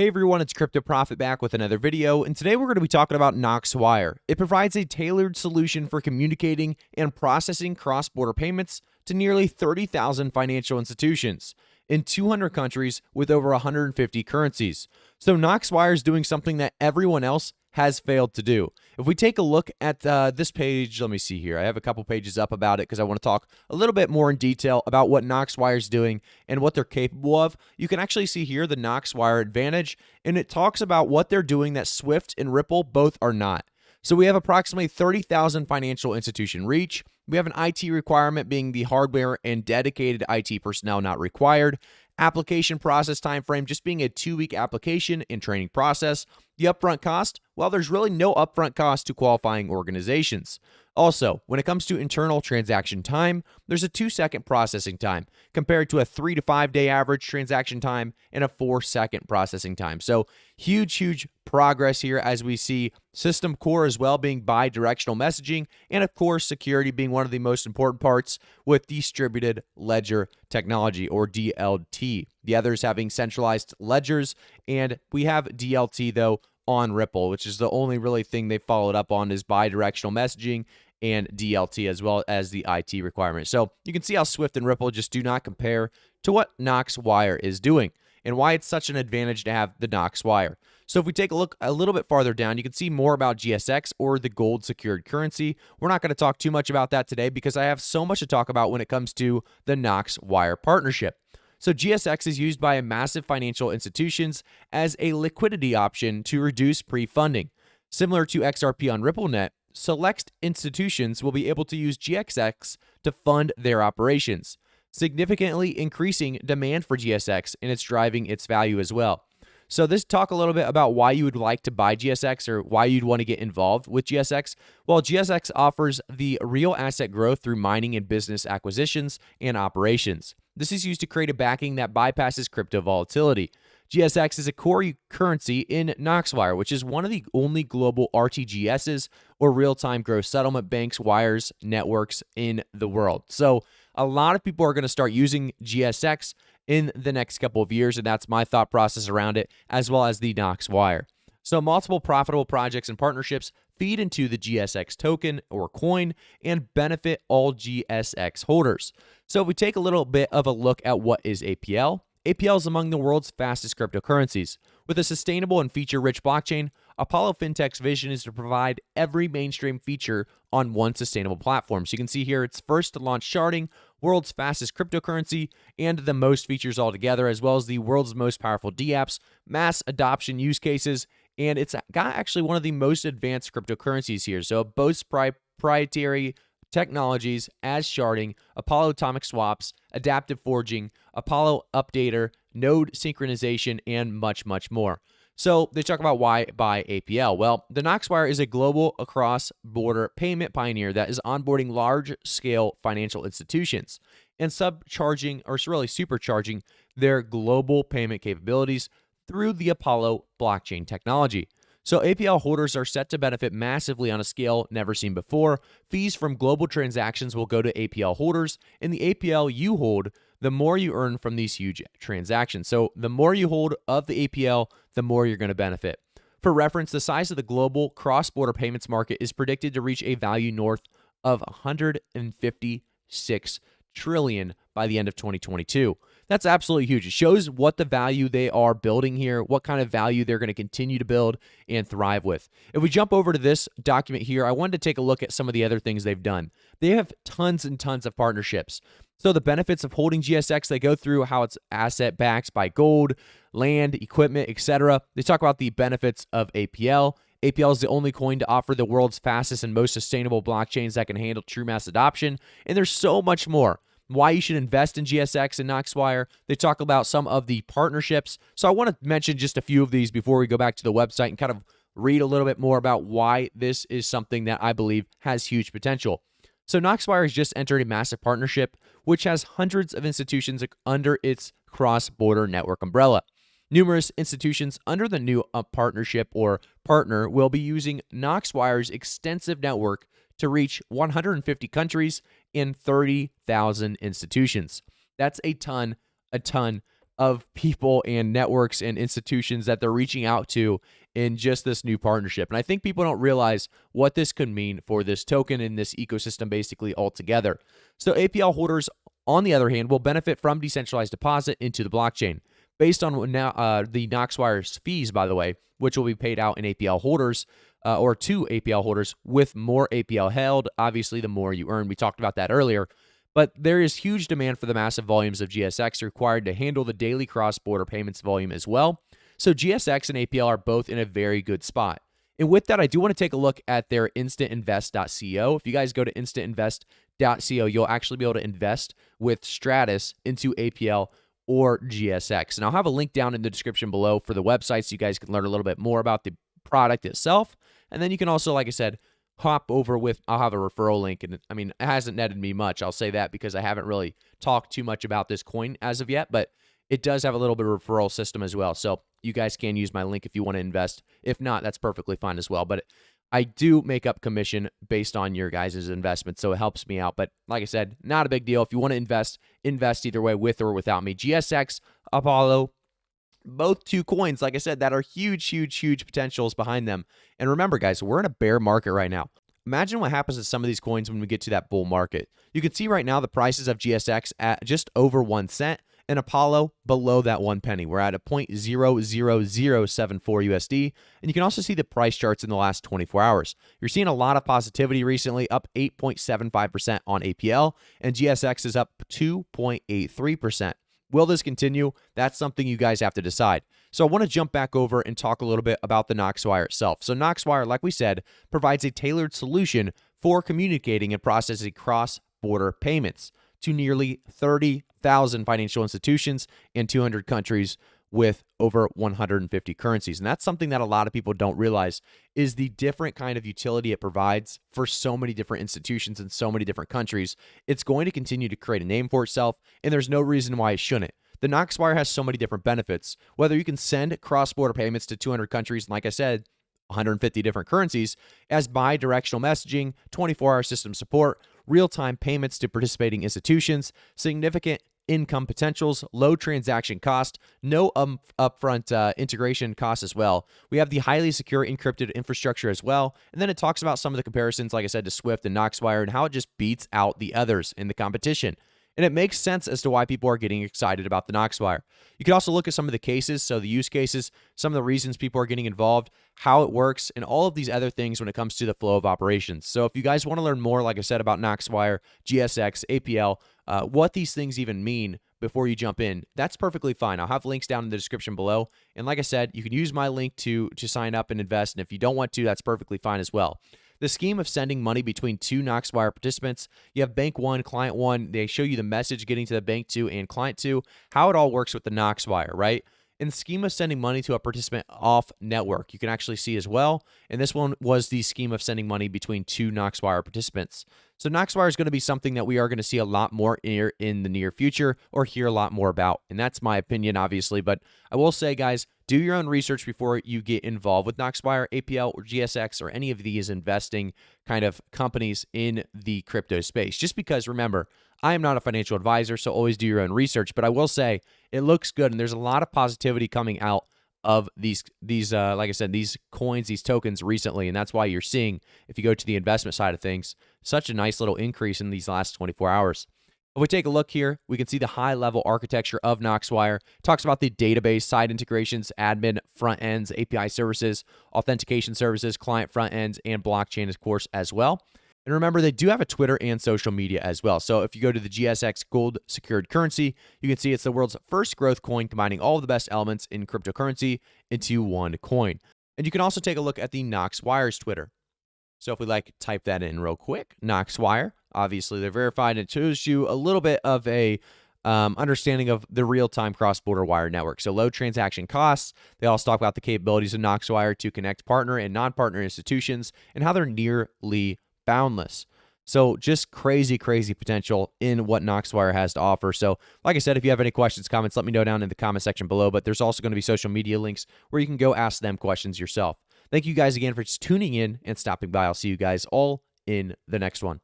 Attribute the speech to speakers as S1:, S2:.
S1: Hey everyone, it's Crypto Profit back with another video, and today we're going to be talking about Knoxwire. It provides a tailored solution for communicating and processing cross-border payments to nearly 30,000 financial institutions in 200 countries with over 150 currencies. So Knoxwire is doing something that everyone else has failed to do. If we take a look at this page, let me see here. I have a couple pages up about it because I want to talk a little bit more in detail about what Knoxwire is doing and what they're capable of. You can actually see here the Knoxwire advantage, and it talks about what they're doing that Swift and Ripple both are not. So we have approximately 30,000 financial institution reach. We have an IT requirement being the hardware and dedicated IT personnel not required. Application process time frame just being a 2-week application and training process. The upfront cost, well, there's really no upfront cost to qualifying organizations. Also, when it comes to internal transaction time, there's a 2-second processing time compared to a 3 to 5 day average transaction time and a 4-second processing time. So huge progress here as we see system core as well being bi-directional messaging, and of course security being one of the most important parts with distributed ledger technology, or DLT. The others having centralized ledgers, and we have DLT though on Ripple, which is the only really thing they followed up on is bi-directional messaging and DLT, as well as the IT requirement. So you can see how Swift and Ripple just do not compare to what Knoxwire is doing and why it's such an advantage to have the Knoxwire. So if we take a look a little bit farther down, you can see more about GSX, or the gold secured currency. We're not going to talk too much about that today because I have so much to talk about when it comes to the Knoxwire partnership. So GSX is used by massive financial institutions as a liquidity option to reduce pre-funding. Similar to XRP on RippleNet, select institutions will be able to use GSX to fund their operations, significantly increasing demand for GSX, and it's driving its value as well. So this talk a little bit about why you would like to buy GSX or why you'd want to get involved with GSX. Well, GSX offers the real asset growth through mining and business acquisitions and operations. This is used to create a backing that bypasses crypto volatility. GSX is a core currency in Knoxwire, which is one of the only global RTGSs, or real-time gross settlement banks, wires, networks in the world. So a lot of people are going to start using GSX in the next couple of years, and that's my thought process around it, as well as the Knoxwire. So multiple profitable projects and partnerships feed into the GSX token or coin and benefit all GSX holders. So if we take a little bit of a look at what is APL, APL is among the world's fastest cryptocurrencies. With a sustainable and feature-rich blockchain, Apollo FinTech's vision is to provide every mainstream feature on one sustainable platform. So you can see here it's first to launch sharding, world's fastest cryptocurrency, and the most features altogether, as well as the world's most powerful dApps, mass adoption use cases, and it's got actually one of the most advanced cryptocurrencies here. So it boasts proprietary technologies as sharding, Apollo atomic swaps, adaptive forging, Apollo updater, node synchronization, and much more. So they talk about why buy APL. Well, the Knoxwire is a global cross-border payment pioneer that is onboarding large-scale financial institutions and supercharging their global payment capabilities through the Apollo blockchain technology. So APL holders are set to benefit massively on a scale never seen before. Fees from global transactions will go to APL holders, and the APL you hold, the more you earn from these huge transactions. So the more you hold of the APL, the more you're going to benefit. For reference, the size of the global cross-border payments market is predicted to reach a value north of 156 trillion by the end of 2022. That's absolutely huge. It shows what the value they are building here, what kind of value they're going to continue to build and thrive with. If we jump over to this document here, I wanted to take a look at some of the other things they've done. They have tons and tons of partnerships. So the benefits of holding GSX, they go through how it's asset backed by gold, land, equipment, etc. They talk about the benefits of APL. APL is the only coin to offer the world's fastest and most sustainable blockchains that can handle true mass adoption, and there's so much more. Why you should invest in GSX and Knoxwire. They talk about some of the partnerships. So I want to mention just a few of these before we go back to the website and kind of read a little bit more about why this is something that I believe has huge potential. So Knoxwire has just entered a massive partnership, which has hundreds of institutions under its cross-border network umbrella. Numerous institutions under the new partnership or partner will be using Knoxwire's extensive network to reach 150 countries and 30,000 institutions. That's a ton of people and networks and institutions that they're reaching out to in just this new partnership. And I think people don't realize what this could mean for this token and this ecosystem basically altogether. So APL holders, on the other hand, will benefit from decentralized deposit into the blockchain. Based on now the Knoxwire's fees, by the way, which will be paid out in APL holders or to APL holders with more APL held. Obviously, the more you earn. We talked about that earlier. But there is huge demand for the massive volumes of GSX required to handle the daily cross-border payments volume as well. So GSX and APL are both in a very good spot. And with that, I do want to take a look at their instantinvest.co. If you guys go to instantinvest.co, you'll actually be able to invest with Stratus into APL or GSX. And I'll have a link down in the description below for the website so you guys can learn a little bit more about the product itself. And then you can also, like I said, hop over with, I'll have a referral link. And I mean, it hasn't netted me much. I'll say that because I haven't really talked too much about this coin as of yet, but it does have a little bit of referral system as well. So you guys can use my link if you want to invest. If not, that's perfectly fine as well. But I do make up commission based on your guys' investment, so it helps me out. But like I said, not a big deal. If you want to invest either way, with or without me. GSX, Apollo, both two coins, like I said, that are huge, huge, huge potentials behind them. And remember, guys, we're in a bear market right now. Imagine what happens to some of these coins when we get to that bull market. You can see right now the prices of GSX at just over 1 cent and Apollo below that 1 penny. We're at a 0.00074 USD. And you can also see the price charts in the last 24 hours. You're seeing a lot of positivity recently, up 8.75% on APL, and GSX is up 2.83%. Will this continue? That's something you guys have to decide. So I want to jump back over and talk a little bit about the Knoxwire itself. So Knoxwire, like we said, provides a tailored solution for communicating and processing cross-border payments to nearly 30,000 financial institutions in 200 countries with over 150 currencies. And that's something that a lot of people don't realize is the different kind of utility it provides for so many different institutions in so many different countries. It's going to continue to create a name for itself, and there's no reason why it shouldn't. The Knoxwire has so many different benefits, whether you can send cross-border payments to 200 countries, and like I said, 150 different currencies, as bi-directional messaging, 24-hour system support, real-time payments to participating institutions, significant income potentials, low transaction cost, no upfront integration costs as well. We have the highly secure encrypted infrastructure as well. And then it talks about some of the comparisons, like I said, to Swift and Knoxwire and how it just beats out the others in the competition. And it makes sense as to why people are getting excited about the Knoxwire. You can also look at some of the cases, so the use cases, some of the reasons people are getting involved, how it works, and all of these other things when it comes to the flow of operations. So if you guys want to learn more, like I said, about Knoxwire, GSX, APL, what these things even mean before you jump in, that's perfectly fine. I'll have links down in the description below. And like I said, you can use my link to sign up and invest. And if you don't want to, that's perfectly fine as well. The scheme of sending money between two Knoxwire participants, you have bank one, client one. They show you the message getting to the bank two and client two, how it all works with the Knoxwire, right? In the scheme of sending money to a participant off network, you can actually see as well. And this one was the scheme of sending money between two Knoxwire participants. So Knoxwire is going to be something that we are going to see a lot more in the near future or hear a lot more about. And that's my opinion, obviously. But I will say, guys, do your own research before you get involved with Knoxwire, APL, or GSX, or any of these investing kind of companies in the crypto space. Just because, remember, I am not a financial advisor, so always do your own research. But I will say it looks good, and there's a lot of positivity coming out of these like I said, these coins, these tokens recently, and that's why you're seeing, if you go to the investment side of things, such a nice little increase in these last 24 hours. If we take a look here, we can see the high-level architecture of Knoxwire. It talks about the database, side integrations, admin, front ends, API services, authentication services, client front ends, and blockchain, of course, as well. And remember, they do have a Twitter and social media as well. So if you go to the GSX Gold Secured Currency, you can see it's the world's first growth coin combining all of the best elements in cryptocurrency into one coin. And you can also take a look at the Knoxwire's Twitter. So if we type that in real quick, Knoxwire, obviously they're verified. It shows you a little bit of a understanding of the real-time cross-border wire network. So low transaction costs. They also talk about the capabilities of Knoxwire to connect partner and non-partner institutions and how they're nearly boundless. So just crazy, crazy potential in what Knoxwire has to offer. So like I said, if you have any questions, comments, let me know down in the comment section below. But there's also going to be social media links where you can go ask them questions yourself. Thank you guys again for just tuning in and stopping by. I'll see you guys all in the next one.